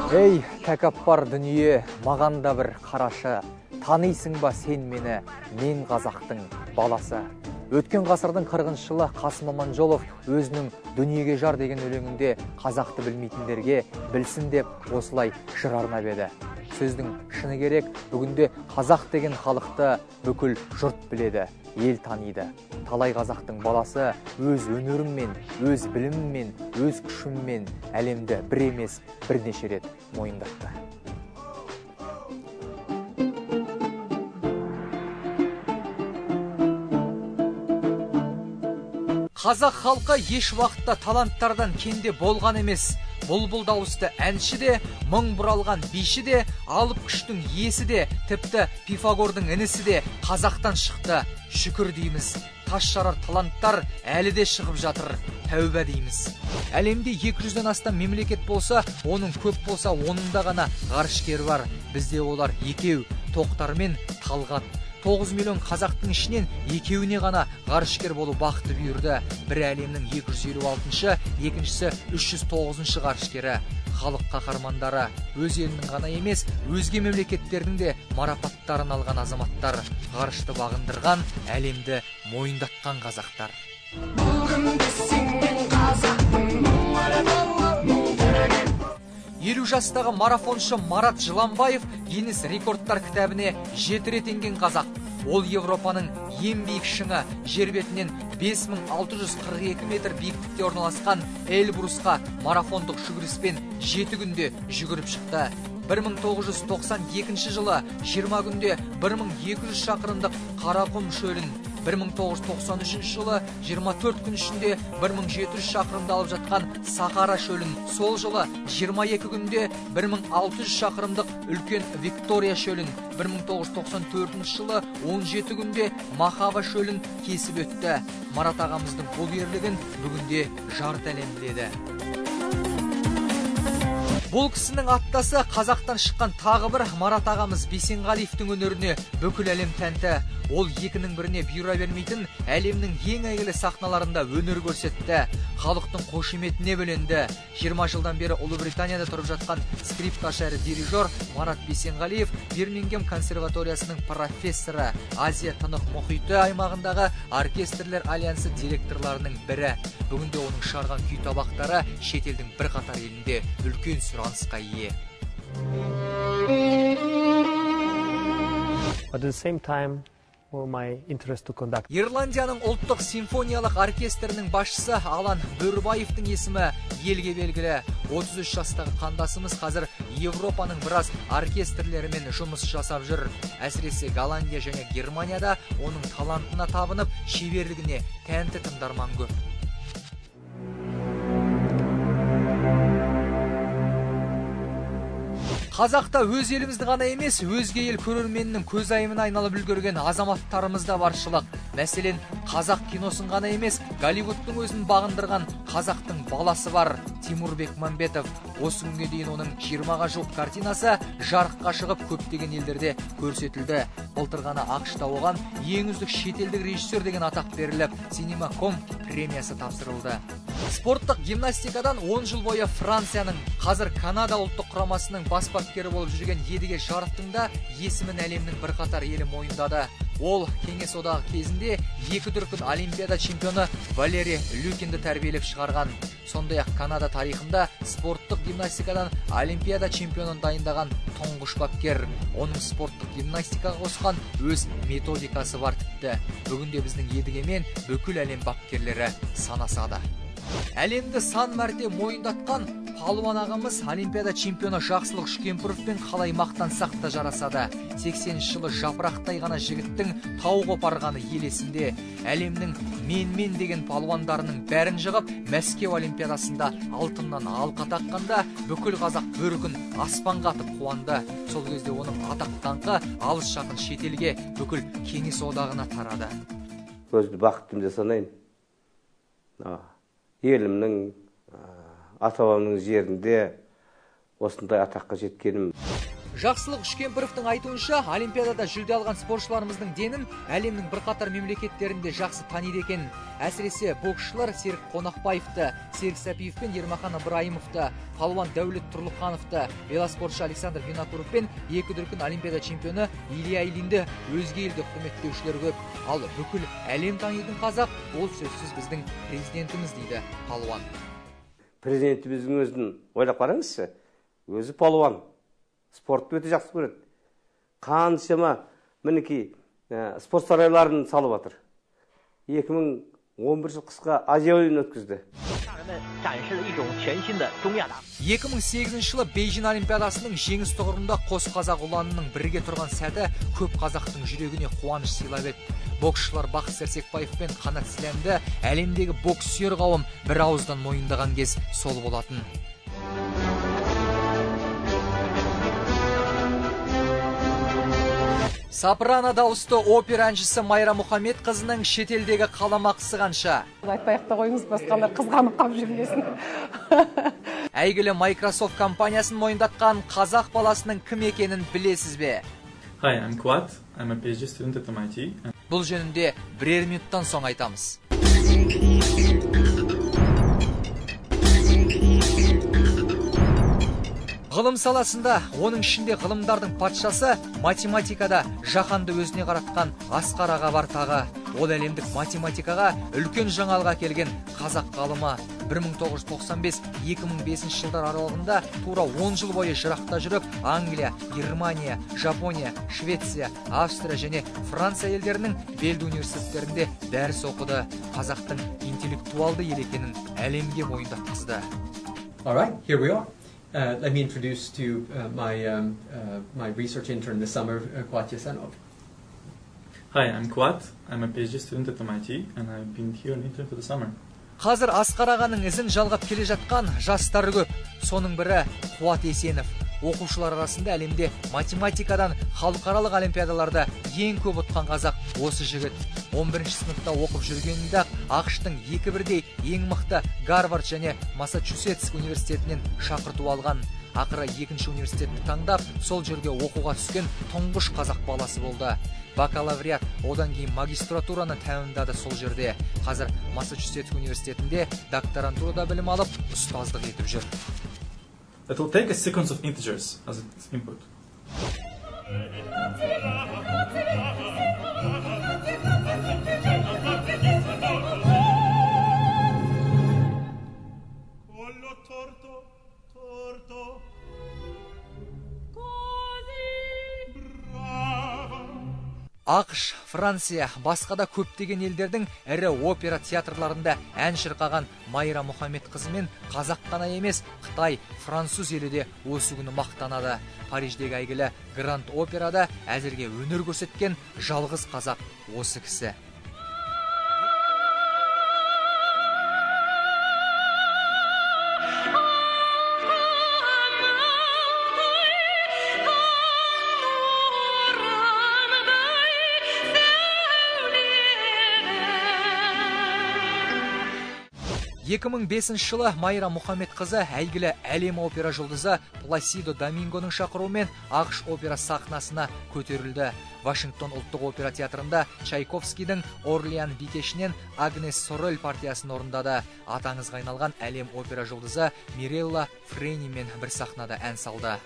Ей, тәкаппар дүние, маған да бір қарашы, танисың ба сен мені, мен қазақтың баласы. Өткен ғасырдың 40 жылы Қасым Аманжолов өзінің дүниеге жар деген өлеңінде қазақты білмейтіндерге білсін деп осылай жыр арнап еді. Сөздің шыны керек, бүгінде қазақ деген халықты бүкіл жұрт біледі, ел таниды. Талай қазақтың баласы өз өнерімен, өз білімімен, өз күшімен әлемді бір емес бірнеше рет мойындатты. Қазақ халқы еш уақытта таланттардан кенде болған емес. Бұлбұл дауысты әнші де, мың бұралған биші де, алып күштің иесі де, тіпті Пифагордың інісі де қазақтан шықты. Шүкір дейміз. Тас жарар таланттар әлі де шығып жатыр. Тәуба дейміз. Әлемде 200-ден астам мемлекет болса, оның көп болса, онында ғана ғарышкер бар. Бізде олар екеу, Тоқтар мен Талғат. 9 миллион қазақтың ішінен екеуіне ғана ғарышкер болу бақыты бұйырды. Бірі әлемнің 256-шы, екіншісі 309-шы ғарышкері. Халық қаһармандары өз елінің ғана емес, өзге мемлекеттердің де марапаттарын алған азаматтар, ғарышты бағындырған, әлемді мойындатқан қазақтар. 50 жастағы марафоншы Марат Жыланбаев Гиннес рекордтар кітабіне 7 рет енген қазақ. Ол Европаның ең биік шыңы жер бетінен 5642 метр биіктікте орналасқан Эльбрусқа марафондық жүгіріспен 7 күнде жүгіріп шықты. 1992 жылы 20 күнде 1200 шақырымдық Қарақұм шөлін, 1993 жылы 24 күн ішінде 1700 шақырымды алып жатқан Сахара шөлін, сол жылы 22 күнде 1600 шақырымдық үлкен Виктория шөлін, 1994 жылы 17 күнде Махава шөлін кесіп өтті. Марат ағамыздың бұл ерлігін бүгінде жарты әлем біледі. Бұл кісінің аттасы қазақтан шыққан тағы бір Марат ағамыз Бейсенғалиевтің өнеріне бүкіл әлем тәнті. Ол екінің біріне бұйыра бермейтін әлемнің ең әйгілі сахналарында өнер көрсетті. Халықтың қошеметіне бөленді. 20 жылдан бері Ұлыбританияда тұрып жатқан скрипкашы әрі дирижер Марат Бейсенғалиев Бирмингем консерваториясының профессоры, Азия тынық мұхиты аймағындағы оркестрлер альянсы директорларының бірі. Бүгінде оның шығарған күй табақтары шетелдің бірқатар елінде үлкен сұранысқа ие. At the same time, my interest to conduct. Ирландияның ұлттық симфониялық оркестрінің басшысы Алан Бөрбаевтың есімі елге белгілі. 33 жастағы қандасымыз қазір Европаның біраз оркестрлерімен жұмыс жасап жүр. Әсіресе Голландия және Германияда оның талантына табынып, шеберлігіне тәнті тыңдарман көп. Қазақта өз елімізді ғана емес, өзге ел көрерменінің көзайымына айналып үлгерген азаматтарымыз да баршылық. Мәселен, қазақ киносын ғана емес, Голливудтың өзін бағындырған қазақтың баласы бар, Тимур Бекмамбетов. Осы күнге дейін оның 20-ға жуық картинасы жарыққа шығып көптеген елдерде көрсетілді. Былтыр ғана ақш-та оған ең үздік шетелдік режиссер деген атақ беріліп, Cinema.com премиясы тапсырылды. Спорттық гимнастикадан 10 жыл бойы Францияның, қазір Канада ұлттық құрамасының бас бапкері болып жүрген Едіге Жарықтың да есімін әлемнің бірқатар елі мойындады. Ол кеңес одағы кезінде 2 дүркін Олимпиада чемпионы Валерий Люкинді тәрбиелеп шығарған. Сондай-ақ Канада тарихында спорттық гимнастикадан Олимпиада чемпионын дайындаған тұңғыш бапкер. Оның спорттық гимнастикаға қосқан өз методикасы бар тіпті. Бүгінде біздің Едігемен бүкіл әлем бапкерлері санасады. Әлемді сан мәрте мойындатқан палуан ағамыз Олимпиада чемпионы Жақсылық Шүкемпіровпен қалай мақтансақ та жарасады. 80 жылы жапырақтай ғана жігіттің тау қопарғаны елесінде. Әлемнің мен деген палуандарының бәрін жығып, Мәскеу Олимпиадасында алтыннан алқа таққанда бүкіл қазақ бір күн аспанға атып қуанды. Сол кезде оның атақ даңқы алыс жақын шетелге, бүкіл кеңес одағына тарады. Өзді бақыттым деп санайын. Елімнің, ата-бабамның жерінде осындай атаққа жеткенім. Жақсылық Үшкемпіровтың айтуынша, Олимпиадада жүлде алған спортшыларымыздың денін әлемнің бірқатар мемлекеттерінде жақсы таниды екен. Әсіресе боксшылар Серік Қонақбаевты, Серік Сәпиев пен Ермахан Ыбырайымовты, палуан Дәулет Тұрлыхановты, велоспортшы Александр Винокуров пен екі дүркін Олимпиада чемпионы Илья Ильинді өзге елде құрметтеушілер көп. Ал бүкіл әлем танитын қазақ ол сөзсіз біздің президентіміз дейді палуан. Президентіміздің өзін ойлап қараңызшы. Өзі палуан. Спортты өте жақсы көреді. Қаншама мінекей спорт сарайларын салып жатыр. 2011 жыл қысқа Азия ойынын өткізді. 2008 жылы Бейжің Олимпиадасының жеңіс тұғырында қос қазақ ұланының бірге тұрған сәті көп қазақтың жүрегіне қуаныш сыйлап еді. Боксшылар Бақыт Сәрсекбаев пен Қанат Сіләмді әлемдегі бокс сүйер қауым бір ауыздан мойындаған кез сол болатын. Сопрано дауысты опера әншісі Майра Мұхамед қызының шетелдегі қаламақысы қанша? Айтпай та қойыңыз, басқалар қызғанып қалып жүрмесін. Әйгілі Microsoft компаниясын мойындатқан қазақ баласының кім екенін білесіз бе? Hi, I'm Quat. I'm a PhD student at MIT. Бұл жөнінде бірер минуттан соң айтамыз. Ғылым саласында, оның ішінде ғылымдардың патшасы, математикада жаһанды өзіне қаратқан Асқар аға бар тағы. Ол әлемдік математикаға үлкен жаңалыға келген қазақ ғалымы 1995-2005 жылдар аралығында тура 10 жыл бойы жырақта жүріп, Англия, Германия, Жапония, Швеция, Австрия және Франция елдерінің белді университеттерінде дәріс оқыды. Қазақтың интеллектуалды ел екенін әлемге мойындатқызды. All right, here we are. Let me introduce to you my research intern this summer, Quat Yasanov. Hi, I'm Quat. I'm a PhD student at MIT, and I've been here an intern for the summer. Қазір Асқар ағаның ізін жалғап келе жатқан жастар көп. Соның бірі Қуат Есенов. Оқушылар арасында әлемде математикадан халықаралық олимпиадаларда ең көп ұтқан қазақ осы жігіт. 11 сыныпта оқып жүргенінде ақш-тың екі бірдей ең мықты Гарвард және Массачусетс университетінен шақырту алған. Ақыры екінші университетті таңдап, сол жерге оқуға түскен тұңғыш қазақ баласы болды. Бакалавриат, одан кейін магистратураны тәмамдады сол жерде. Қазір Массачусетс университетінде докторантурада білім алып, ұстаздық етіп жүр. That will take a sequence of integers as its input. ақш, Франция, басқа да көптеген елдердің ірі опера театрларында ән шырқаған Майра Мұхамед қызымен қазақ қана емес, Қытай, француз елі де осы күні мақтанады. Париждегі әйгілі Гранд операда әзірге өнер көрсеткен жалғыз қазақ осы кісі. жылы Майра Мұхамед қызы әйгілі әлем опера жұлдызы Пласидо Домингоның шақыруымен ақш опера сахнасына көтерілді. Вашингтон ұлттық опера театрында Чайковскийдің Орлеан бикешінен Агнес Сорель партиясын орындады. Атаңызға айналған әлем опера жұлдызы Мирелла Фрейнимен бір сахнада ән салды.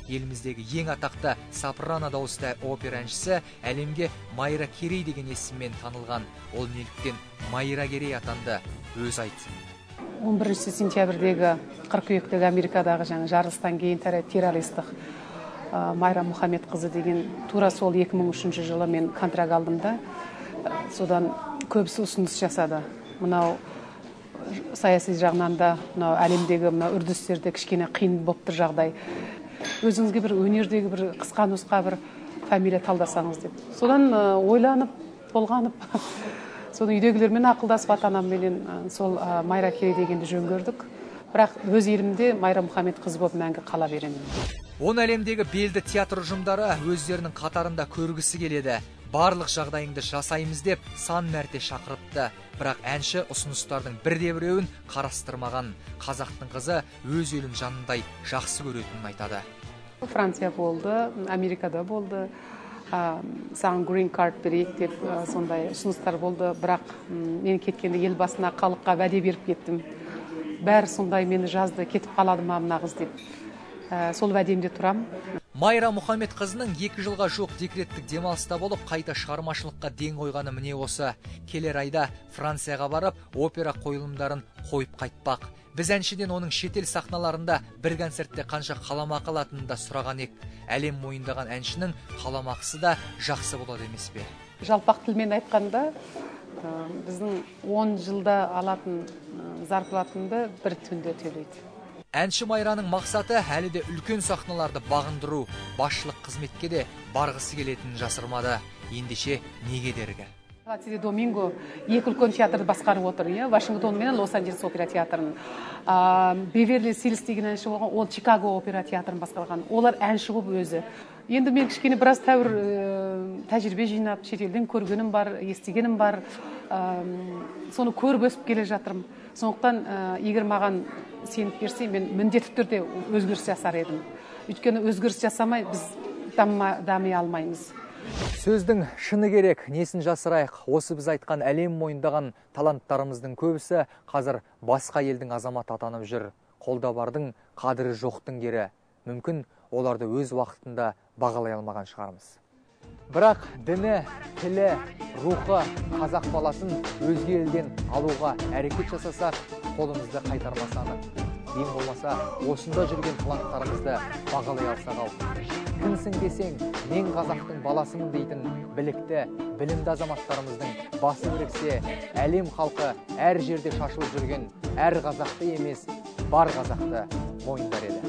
Еліміздегі ең атақты сопрано дауысты опера әншісі әлемге Майра Керей деген есіммен танылған. Ол неліктен Майра Керей атанды? Өз айт. 11 сентябрьдегі қыркүйектегі Америкадағы жарылыстан кейін террористік Майра Мұхамед қызы деген тура сол 2003 жылы мен контракт алдым да, содан көбісі ұсыныс жасады. Мынау саяси жағынан да, мынау әлемдегі үрдістерде кішкене қиын болып тұр жағдай. Өзіңізге бір өнердегі бір қысқа нұсқа бір фамилия талдасаңыз деп. Содан ойланып, толғанып, соны үйдегілермен ақылдасып ата-анамменен сол Майра Керей дегенді жөн көрдік. Бірақ өз елімде Майра Мұхамед қызы болып мәңгі қала беремін. Он әлемдегі белді театр ұжымдары өздерінің қатарында көргісі келеді. барлық жағдайыңды жасаймыз деп сан мәрте шақырыпты. Бірақ әнші ұсыныстардың бірде-біреуін қарастырмаған. Қазақтың қызы өз елін жанындай жақсы көретінін айтады. Франция болды, Америкада болды. Саған green card берейік деп сондай ұсыныстар болды. Бірақ мен кеткенде елбасына, халыққа вәде беріп кеттім. Бәрі сондай мені жазды, кетіп қалады ма мына қыз деп. Сол вәдемде тұрам. Майра Мұхамед қызының 2 жылға жоқ декреттік демалыста болып, қайта шығармашылыққа ден қойғаны міне осы. Келер айда Францияға барып, опера қойылымдарын қойып қайтпақ. Біз әншіден оның шетел сахналарында бір концертте қанша қаламақы алатынын да сұраған ек. Әлем мойындаған әншінің қаламақысы да жақсы болады емес пе? Жалпақ тілмен айтқанда, біздің 10 жылда алатын зарплатымды бір түнде төлейді. Әнші Майраның мақсаты әлі де үлкен сахналарды бағындыру, басшылық қызметке де барғысы келетінін жасырмады. Ендеше неге дергі? Доминго 2 үлкен театрды басқарып отыр, Вашингтон мен Лос-Анджелес опера театрын. Беверли Хиллз деген әнші болған, ол Чикаго опера театрын басқарған. Олар әнші болып өзі. Енді мен кішкене біраз тәжірибе жинап, шетелден көргенім бар, естігенім бар. Соны көріп өсіп келе жатырмын. Сондықтан, егер маған сеніп берсе, мен міндетті түрде өзгеріс жасар едім. Өйткені өзгеріс жасамай біз дами алмаймыз. Сөздің шыны керек, несін жасырайық. Осы біз айтқан әлем мойындаған таланттарымыздың көбісі қазір басқа елдің азаматы атанып жүр. Қолда бардың қадірі жоқтың кері. Мүмкін оларды өз уақытында бағалай алмаған шығармыз. Бірақ діні, тілі, рухы қазақ баласын өзге елден алуға әрекет жасасақ, қолымызды қайтармасаны. Ең болмаса, осында жүрген таланттарымызды бағалай алсақ ал. Кімсің десең, мен қазақтың баласымын дейтін білікті, білімді азаматтарымыздың басы біріксе, әлем халқы әр жерде шашылып жүрген әр қазақты емес, бар қазақты мойындар еді.